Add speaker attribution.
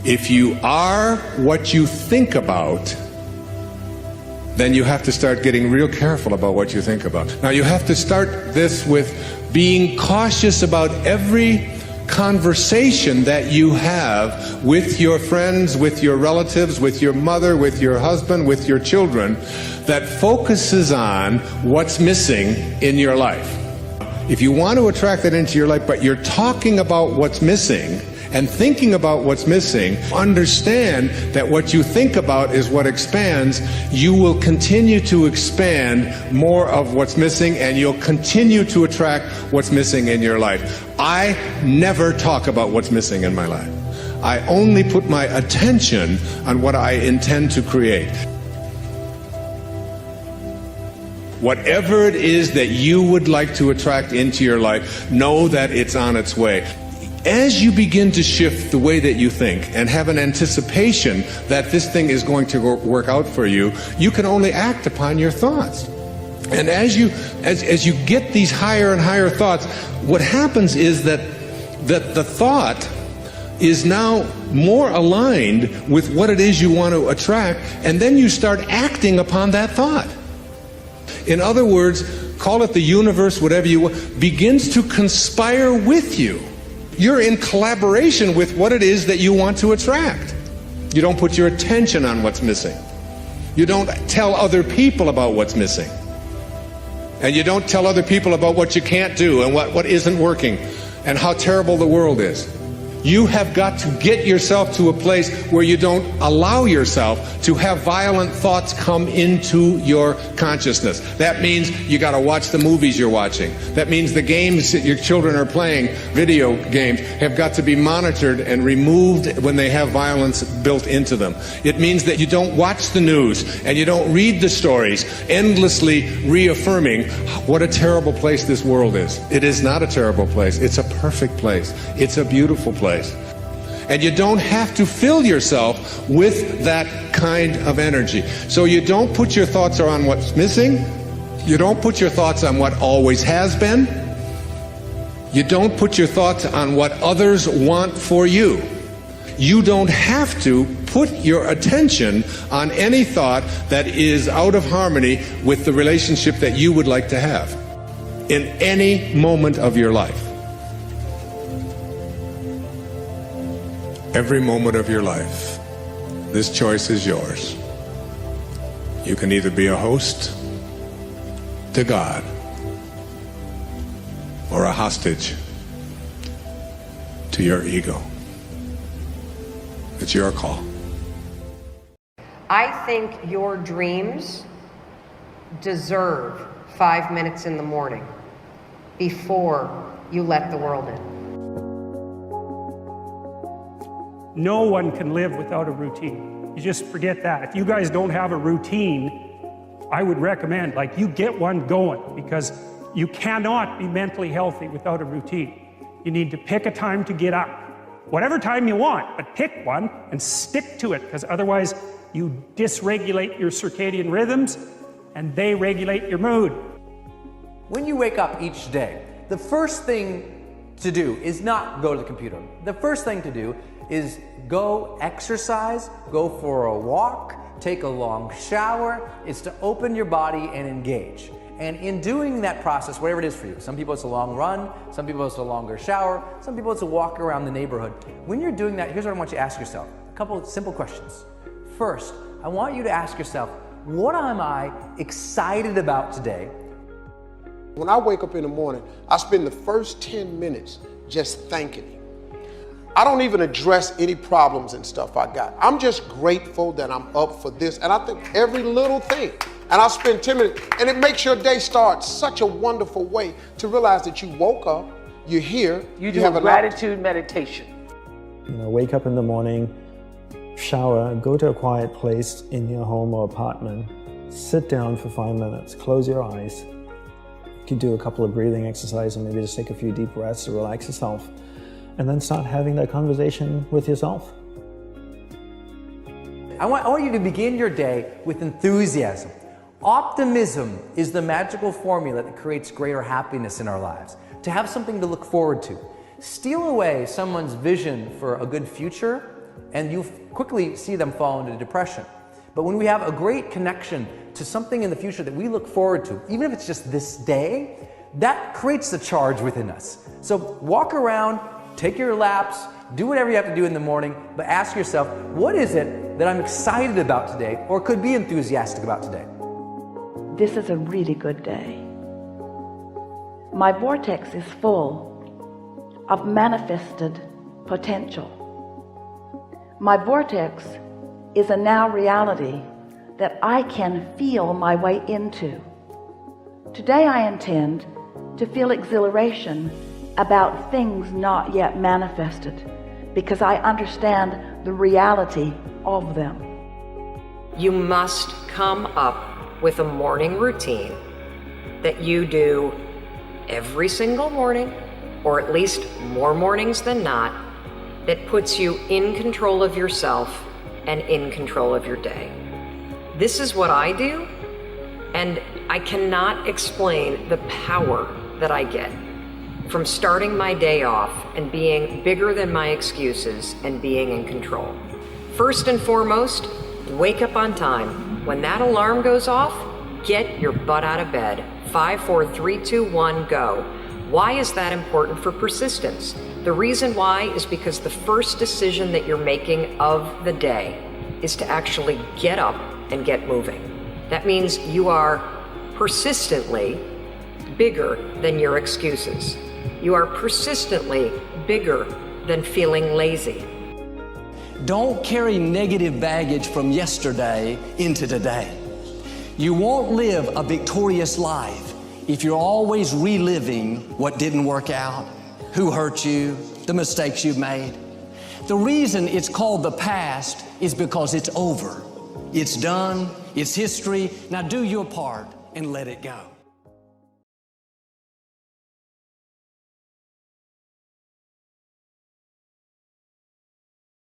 Speaker 1: If you are what you think about, then you have to start getting real careful about what you think about. Now, you have to start this with being cautious about every conversation that you have with your friends, with your relatives, with your mother, with your husband, with your children, that focuses on what's missing in your life. If you want to attract that into your life, but you're talking about what's missing and thinking about what's missing, understand that what you think about is what expands. You will continue to expand more of what's missing, and you'll continue to attract what's missing in your life. I never talk about what's missing in my life. I only put my attention on what I intend to create. Whatever it is that you would like to attract into your life, know that it's on its way. As you begin to shift the way that you think and have an anticipation that this thing is going to work out for you, you can only act upon your thoughts. And as you get these higher and higher thoughts, what happens is that the thought is now more aligned with what it is you want to attract, and then you start acting upon that thought. In other words, call it the universe, whatever you want, begins to conspire with you. You're in collaboration with what it is that you want to attract. You don't put your attention on what's missing. You don't tell other people about what's missing. And you don't tell other people about what you can't do and what isn't working and how terrible the world is. You have got to get yourself to a place where you don't allow yourself to have violent thoughts come into your consciousness. That means you got to watch the movies you're watching. That means the games that your children are playing, video games, have got to be monitored and removed when they have violence built into them. It means that you don't watch the news and you don't read the stories, endlessly reaffirming what a terrible place this world is. It is not a terrible place. It's a perfect place. It's a beautiful place. And you don't have to fill yourself with that kind of energy. So you don't put your thoughts on what's missing. You don't put your thoughts on what always has been. You don't put your thoughts on what others want for you. You don't have to put your attention on any thought that is out of harmony with the relationship that you would like to have in any moment of your life. Every moment of your life, this choice is yours. You can either be a host to God or a hostage to your ego. It's your call.
Speaker 2: I think your dreams deserve 5 minutes in the morning before you let the world in.
Speaker 3: No one can live without a routine. You just forget that. If you guys don't have a routine, I would recommend, you get one going, because you cannot be mentally healthy without a routine. You need to pick a time to get up. Whatever time you want, but pick one and stick to it, because otherwise you dysregulate your circadian rhythms and they regulate your mood.
Speaker 4: When you wake up each day, the first thing to do is not go to the computer. The first thing to do is go exercise, go for a walk, take a long shower. It's to open your body and engage. And in doing that process, whatever it is for you, some people it's a long run, some people it's a longer shower, some people it's a walk around the neighborhood. When you're doing that, here's what I want you to ask yourself. A couple of simple questions. First, I want you to ask yourself, what am I excited about today?
Speaker 5: When I wake up in the morning, I spend the first 10 minutes just thanking Him. I don't even address any problems and stuff I got. I'm just grateful that I'm up for this. And I think every little thing. And I'll spend 10 minutes. And it makes your day start such a wonderful way to realize that you woke up, you're here.
Speaker 6: You do a gratitude meditation.
Speaker 7: Wake up in the morning, shower, go to a quiet place in your home or apartment, sit down for 5 minutes, close your eyes. You can do a couple of breathing exercises and maybe just take a few deep breaths to relax yourself. And then start having that conversation with yourself.
Speaker 4: I want you to begin your day with enthusiasm. Optimism is the magical formula that creates greater happiness in our lives. To have something to look forward to. Steal away someone's vision for a good future and you quickly see them fall into depression. But when we have a great connection to something in the future that we look forward to, even if it's just this day, that creates the charge within us. So walk around, take your laps, do whatever you have to do in the morning, but ask yourself, what is it that I'm excited about today or could be enthusiastic about today?
Speaker 8: This is a really good day. My vortex is full of manifested potential. My vortex is a now reality that I can feel my way into. Today I intend to feel exhilaration about things not yet manifested because I understand the reality of them.
Speaker 2: You must come up with a morning routine that you do every single morning, or at least more mornings than not, that puts you in control of yourself and in control of your day. This is what I do, and I cannot explain the power that I get from starting my day off and being bigger than my excuses and being in control. First and foremost, wake up on time. When that alarm goes off, get your butt out of bed. 5, 4, 3, 2, 1, go. Why is that important for persistence? The reason why is because the first decision that you're making of the day is to actually get up and get moving. That means you are persistently bigger than your excuses. You are persistently bigger than feeling lazy.
Speaker 9: Don't carry negative baggage from yesterday into today. You won't live a victorious life if you're always reliving what didn't work out, who hurt you, the mistakes you've made. The reason it's called the past is because it's over. It's done, it's history. Now do your part and let it go.